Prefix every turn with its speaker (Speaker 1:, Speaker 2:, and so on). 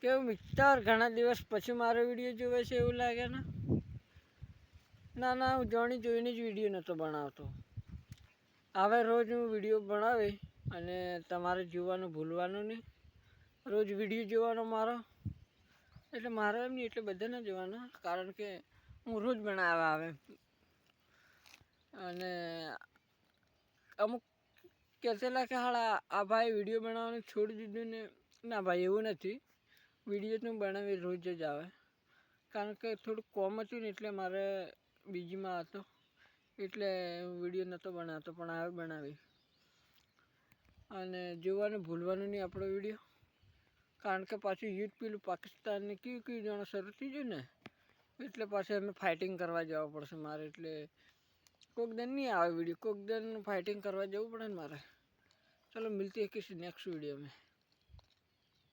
Speaker 1: કેવું મિત્ર, ઘણા દિવસ પછી મારો વિડીયો જોવે છે એવું લાગે ને? ના, હું જોઈને જ વિડીયો નહોતો બનાવતો. હવે રોજ હું વિડીયો બનાવી અને તમારે જોવાનું ભૂલવાનું નહીં. રોજ વિડીયો જોવાનો મારો, એટલે મારો એમ નહીં, એટલે બધાને જોવાનો, કારણ કે હું રોજ બનાવવા આવે. અને અમુક કહેતેલા કે હાડા આ ભાઈ વિડીયો બનાવવાનું છોડી દીધું ને. ના ભાઈ, એવું નથી. વિડીયો તો બનાવી રોજ જ આવે, કારણ કે થોડુંક કોમ હતું ને, એટલે મારે બીજીમાં હતો, એટલે હું વિડીયો નહોતો બનાવતો, પણ હવે બનાવી. અને જોવાનું ભૂલવાનું નહીં આપણો વિડીયો, કારણ કે પાછું યુદ્ધ પેલું પાકિસ્તાનને કયું જાણો શરૂ થઈ ગયું ને, એટલે પાછું અમે ફાઇટિંગ કરવા જવા પડશે મારે. એટલે કોક દિન નહીં આવે વિડીયો, કોક દિન ફાઇટિંગ કરવા જવું પડે ને મારે. ચલો મિલતી है किसी नेक्स्ट वीडियो में।